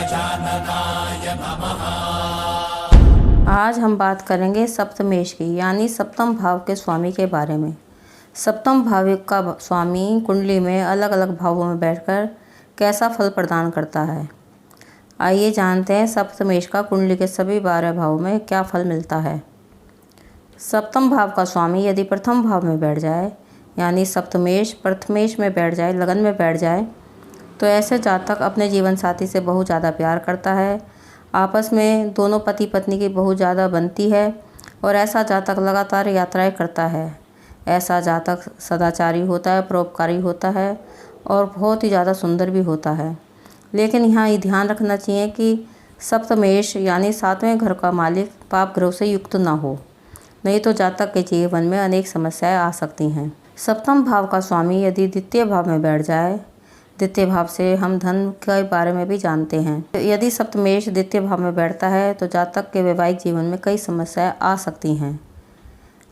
गजाननाय नमः। आज हम बात करेंगे सप्तमेश की, यानी सप्तम भाव के स्वामी के बारे में। सप्तम भाव का स्वामी कुंडली में अलग अलग भावों में बैठकर कैसा फल प्रदान करता है। आइए जानते हैं सप्तमेश का कुंडली के सभी 12 भावों में क्या फल मिलता है। सप्तम भाव का स्वामी यदि प्रथम भाव में बैठ जाए, यानी सप्तमेश प्रथमेश में बैठ जाए, लगन में बैठ जाए, तो ऐसे जातक अपने जीवन साथी से बहुत ज़्यादा प्यार करता है। आपस में दोनों पति पत्नी की बहुत ज़्यादा बनती है और ऐसा जातक लगातार यात्राएं करता है। ऐसा जातक सदाचारी होता है, परोपकारी होता है और बहुत ही ज़्यादा सुंदर भी होता है। लेकिन यहाँ ये ध्यान रखना चाहिए कि सप्तमेश यानी 7वें घर का मालिक पाप ग्रह से युक्त ना हो, नहीं तो जातक के जीवन में अनेक समस्याएं आ सकती हैं। सप्तम भाव का स्वामी यदि द्वितीय भाव में बैठ जाए, द्वितीय भाव से हम धन के बारे में भी जानते हैं। यदि सप्तमेश द्वितीय भाव में बैठता है तो जातक के वैवाहिक जीवन में कई समस्याएं आ सकती हैं,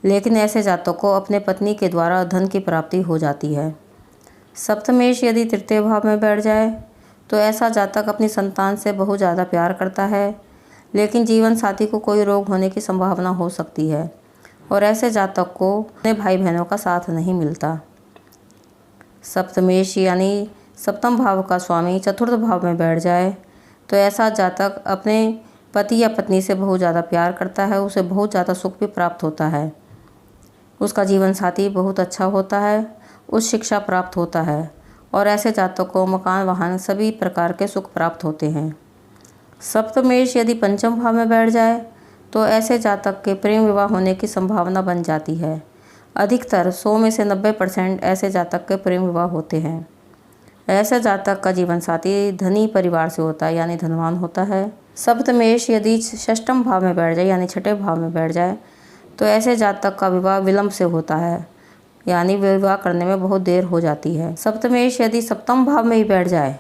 लेकिन ऐसे जातक को अपने पत्नी के द्वारा धन की प्राप्ति हो जाती है। सप्तमेश यदि तृतीय भाव में बैठ जाए तो ऐसा जातक अपनी संतान से बहुत ज़्यादा प्यार करता है, लेकिन जीवन साथी को कोई रोग होने की संभावना हो सकती है और ऐसे जातक को अपने भाई बहनों का साथ नहीं मिलता। सप्तमेश यानी सप्तम भाव का स्वामी चतुर्थ भाव में बैठ जाए तो ऐसा जातक अपने पति या पत्नी से बहुत ज़्यादा प्यार करता है, उसे बहुत ज़्यादा सुख भी प्राप्त होता है, उसका जीवन साथी बहुत अच्छा होता है, उच्च शिक्षा प्राप्त होता है और ऐसे जातक को मकान वाहन सभी प्रकार के सुख प्राप्त होते हैं। सप्तमेश यदि पंचम भाव में बैठ जाए तो ऐसे जातक के प्रेम विवाह होने की संभावना बन जाती है। अधिकतर 100 में से 90% ऐसे जातक के प्रेम विवाह होते हैं। ऐसे जातक का जीवन साथी धनी परिवार से होता है, यानी धनवान होता है। सप्तमेश यदि षष्ठम भाव में बैठ जाए, यानी छठे भाव में बैठ जाए, तो ऐसे जातक का विवाह विलंब से होता है, यानी विवाह करने में बहुत देर हो जाती है। सप्तमेश यदि सप्तम भाव में ही बैठ जाए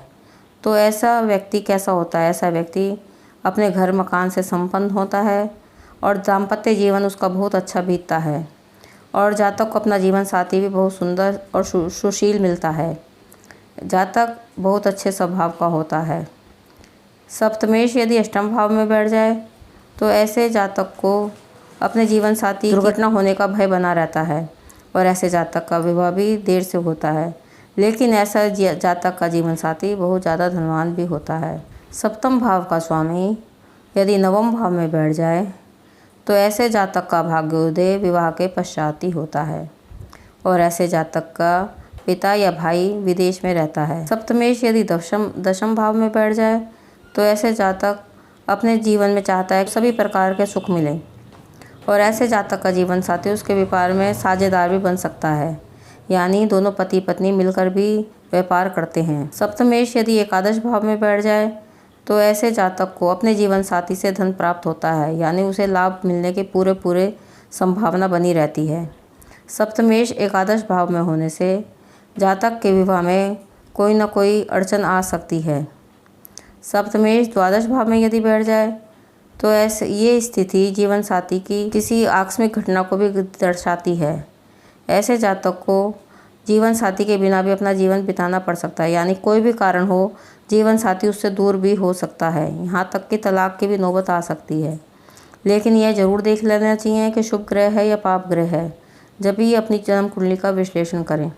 तो ऐसा व्यक्ति कैसा होता है, ऐसा व्यक्ति अपने घर मकान से संपन्न होता है और दाम्पत्य जीवन उसका बहुत अच्छा बीतता है और जातक को अपना जीवन साथी भी बहुत सुंदर और सुशील मिलता है। जातक बहुत अच्छे स्वभाव का होता है। सप्तमेश यदि अष्टम भाव में बैठ जाए तो ऐसे जातक को अपने जीवन साथी दुर्घटना होने का भय बना रहता है और ऐसे जातक का विवाह भी देर से होता है, लेकिन ऐसा जातक का जीवन साथी बहुत ज़्यादा धनवान भी होता है। सप्तम भाव का स्वामी यदि नवम भाव में बैठ जाए तो ऐसे जातक का भाग्योदय विवाह के पश्चात ही होता है और ऐसे जातक का पिता या भाई विदेश में रहता है। सप्तमेश यदि दशम भाव में बैठ जाए तो ऐसे जातक अपने जीवन में चाहता है सभी प्रकार के सुख मिले और ऐसे जातक का जीवन साथी उसके व्यापार में साझेदार भी बन सकता है, यानी दोनों पति पत्नी मिलकर भी व्यापार करते हैं। सप्तमेश यदि एकादश भाव में बैठ जाए तो ऐसे जातक को अपने जीवन साथी से धन प्राप्त होता है, यानी उसे लाभ मिलने के पूरे संभावना बनी रहती है। सप्तमेश एकादश भाव में होने से जातक के विवाह में कोई न कोई अड़चन आ सकती है। सप्तमेश द्वादश भाव में यदि बैठ जाए तो ऐसे ये स्थिति जीवन साथी की किसी आकस्मिक घटना को भी दर्शाती है। ऐसे जातक को जीवन साथी के बिना भी अपना जीवन बिताना पड़ सकता है, यानी कोई भी कारण हो जीवन साथी उससे दूर भी हो सकता है, यहाँ तक कि तलाक की भी नौबत आ सकती है। लेकिन यह ज़रूर देख लेना चाहिए कि शुभ ग्रह है या पाप ग्रह है, जब भी अपनी जन्म कुंडली का विश्लेषण करें।